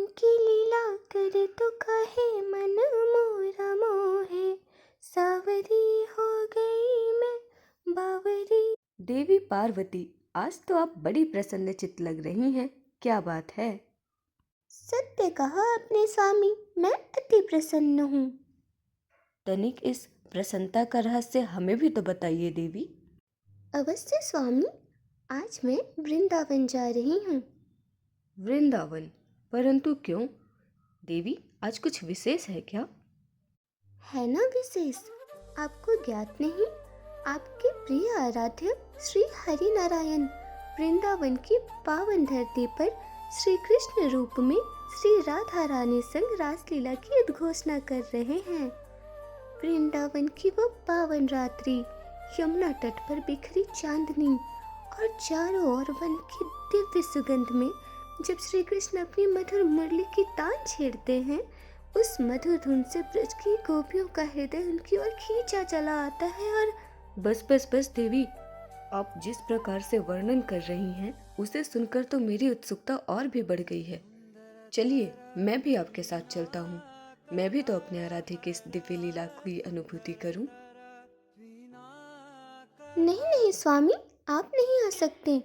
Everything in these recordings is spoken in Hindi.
की लीला कर तो कहे मन मोरा मोहे, सावरी हो गई मैं बावरी। देवी पार्वती, आज तो आप बड़ी प्रसन्नचित्त लग रही हैं। क्या बात है? सत्य कहा आपने स्वामी, मैं अति प्रसन्न हूँ। तनिक इस प्रसन्नता का रहस्य हमें भी तो बताइए देवी। अवश्य स्वामी, आज मैं वृंदावन जा रही हूँ। वृंदावन? परंतु क्यों? देवी, आज कुछ विशेष है क्या? है ना विशेष, आपको ज्ञात नहीं? आपके प्रिय आराध्य श्री हरि नारायण वृंदावन की पावन धरती पर श्री कृष्ण रूप में श्री राधा रानी संग रासलीला की उद्घोषणा कर रहे हैं। वृंदावन की वो पावन रात्रि, यमुना तट पर बिखरी चांदनी और चारों ओर वन की दिव्य सुगंध में जब श्री कृष्ण अपनी मधुर मुरली की तान छेड़ते हैं, उस मधुर धुन से ब्रज की गोपियों का हृदय उनकी ओर खींचा चला आता है। और बस बस बस देवी, आप जिस प्रकार से वर्णन कर रही हैं उसे सुनकर तो मेरी उत्सुकता और भी बढ़ गई है। चलिए, मैं भी आपके साथ चलता हूँ। मैं भी तो अपने आराध्य की इस दिव्य लीला की अनुभूति करूँ। नहीं नहीं स्वामी, आप नहीं आ सकते।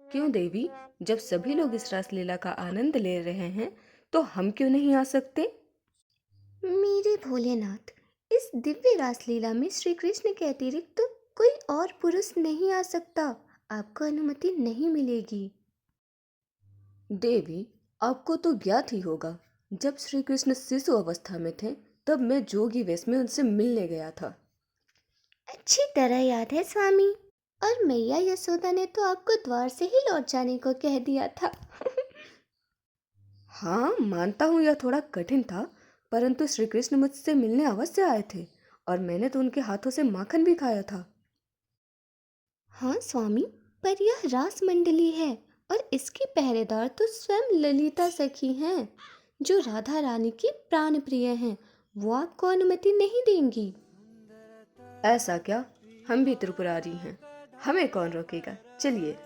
क्यों देवी? जब सभी लोग इस रासलीला का आनंद ले रहे हैं तो हम क्यों नहीं आ सकते? मेरे भोलेनाथ, इस दिव्य रासलीला में श्री कृष्ण के अतिरिक्त तो कोई और पुरुष नहीं आ सकता। आपको अनुमति नहीं मिलेगी। देवी, आपको तो ज्ञात ही होगा, जब श्री कृष्ण शिशु अवस्था में थे तब मैं जोगी वेश में उनसे मिलने गया था। अच्छी तरह याद है स्वामी। और मैया यशोदा ने तो आपको द्वार से ही लौट जाने को कह दिया था। हाँ, मानता हूँ यह थोड़ा कठिन था, परंतु श्री कृष्ण मुझसे मिलने अवश्य आए थे और मैंने तो उनके हाथों से माखन भी खाया था। हाँ स्वामी, पर यह रास मंडली है और इसकी पहरेदार तो स्वयं ललिता सखी हैं, जो राधा रानी की प्राण प्रिय हैं। वो आपको अनुमति नहीं देंगी। ऐसा क्या? हम भी त्रिपुरारी हैं, हमें कौन रोकेगा? चलिए।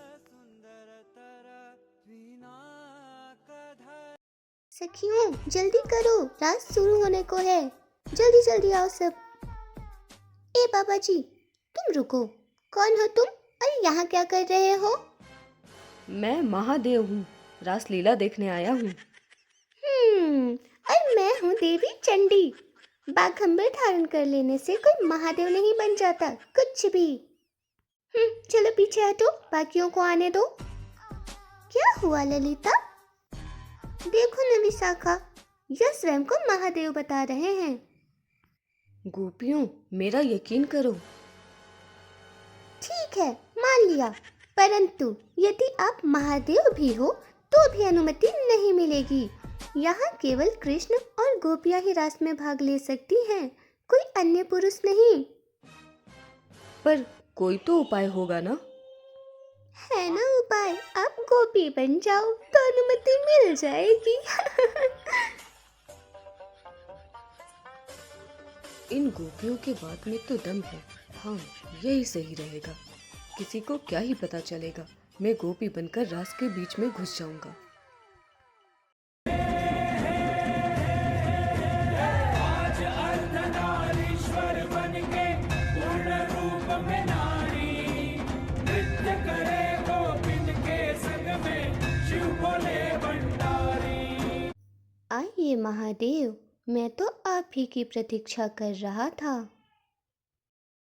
सखियों, जल्दी करो, रास शुरू होने को है। जल्दी जल्दी आओ सब। ए बाबा जी, तुम रुको। कौन हो तुम? अरे यहाँ क्या कर रहे हो? मैं महादेव हूँ, रासलीला देखने आया हूँ। और मैं हूँ देवी चंडी। बाघंबर धारण कर लेने से कोई महादेव नहीं बन जाता, कुछ भी। चलो पीछे हटो, बाकियों को आने दो। क्या हुआ ललिता? देखो न विशाखा, यह स्वयं को महादेव बता रहे हैं। गोपियों, मेरा यकीन करो। ठीक है, मान लिया, परंतु यदि आप महादेव भी हो तो भी अनुमति नहीं मिलेगी। यहाँ केवल कृष्ण और गोपियाँ ही रास में भाग ले सकती हैं, कोई अन्य पुरुष नहीं। पर कोई तो उपाय होगा ना? है ना उपाय, आप गोपी बन जाओ तो अनुमति मिल जाएगी। इन गोपियों के बात में तो दम है। हाँ, यही सही रहेगा। किसी को क्या ही पता चलेगा, मैं गोपी बनकर रास के बीच में घुस जाऊंगा। आइए महादेव, मैं तो आप ही की प्रतीक्षा कर रहा था।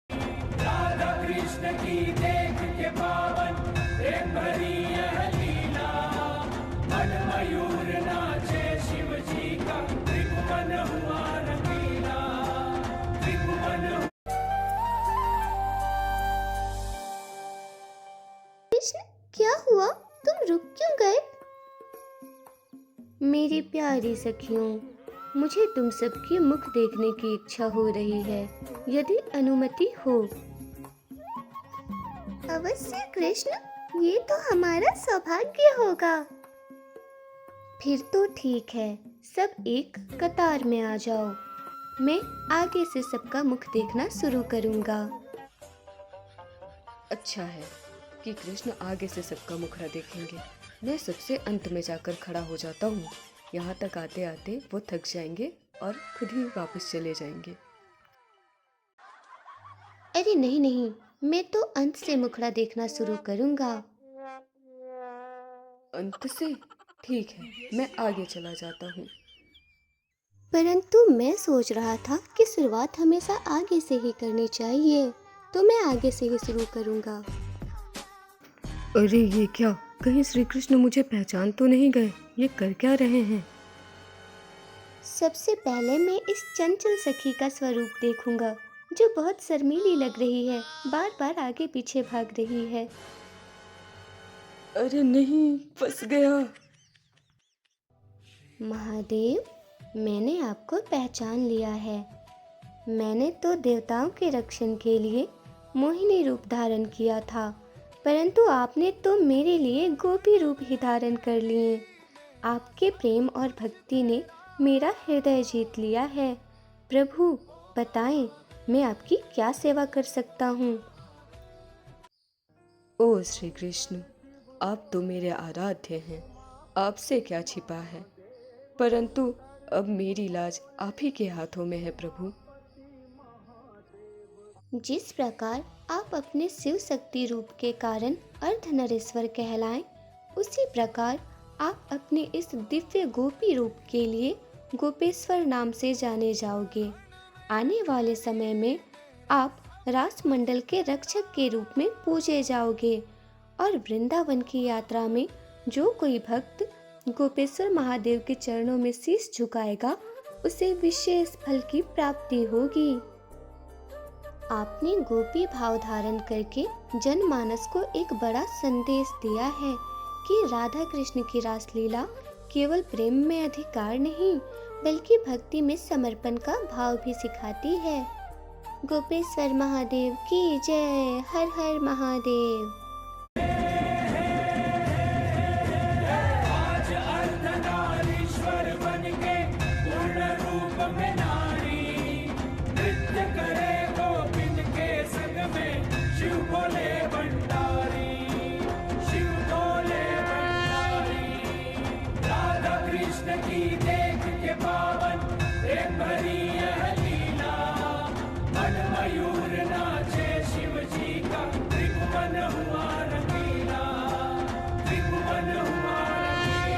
राधा कृष्ण की देख के पावन प्रेम भरी यह लीला, मन मयूर नाचे शिव जी का, त्रिभुवन हुआ रंगीला, त्रिभुवन। कृष्ण, क्या हुआ? तुम रुक क्यों गए? मेरी प्यारी सखियों, मुझे तुम सबकी मुख देखने की इच्छा हो रही है, यदि अनुमति हो। अवश्य कृष्ण, ये तो हमारा सौभाग्य होगा। फिर तो ठीक है, सब एक कतार में आ जाओ। मैं आगे से सबका मुख देखना शुरू करूंगा। अच्छा है कि कृष्ण आगे से सबका मुखड़ा देखेंगे। मैं सबसे अंत में जाकर खड़ा हो जाता हूँ। यहाँ तक आते आते वो थक जाएंगे और खुद ही वापस चले जाएंगे। अरे नहीं नहीं, मैं तो अंत से मुखड़ा देखना शुरू करूंगा। अंत से? ठीक है, मैं आगे चला जाता हूँ। परंतु मैं सोच रहा था कि शुरुआत हमेशा आगे से ही करनी चाहिए, तो मैं आगे से ही शुरू करूंगा। अरे ये क्या, कहीं श्री कृष्ण मुझे पहचान तो नहीं गए? ये कर क्या रहे हैं? सबसे पहले मैं इस चंचल सखी का स्वरूप देखूंगा, जो बहुत शर्मीली लग रही है, बार बार आगे पीछे भाग रही है। अरे नहीं, फंस गया। महादेव, मैंने आपको पहचान लिया है। मैंने तो देवताओं के रक्षण के लिए मोहिनी रूप धारण किया था, परंतु आपने तो मेरे लिए गोपी रूप ही धारण कर लिए। आपके प्रेम और भक्ति ने मेरा हृदय जीत लिया है। प्रभु, बताएं, मैं आपकी क्या सेवा कर सकता हूँ? ओ श्री कृष्ण, आप तो मेरे आराध्य हैं, आपसे क्या छिपा है। परंतु अब मेरी लाज आप ही के हाथों में है प्रभु। जिस प्रकार आप अपने शिव शक्ति रूप के कारण अर्धनरेश्वर कहलाएं, उसी प्रकार आप अपने इस दिव्य गोपी रूप के लिए गोपेश्वर नाम से जाने जाओगे। आने वाले समय में आप रासमंडल के रक्षक के रूप में पूजे जाओगे और वृंदावन की यात्रा में जो कोई भक्त गोपेश्वर महादेव के चरणों में शीश झुकाएगा, उसे विशेष फल की प्राप्ति होगी। आपने गोपी भाव धारण करके जनमानस को एक बड़ा संदेश दिया है कि राधा कृष्ण की रासलीला केवल प्रेम में अधिकार नहीं, बल्कि भक्ति में समर्पण का भाव भी सिखाती है। गोपेश्वर महादेव की जय। हर हर महादेव। आज अर्धनारीश्वर बन के पूर्ण रूप में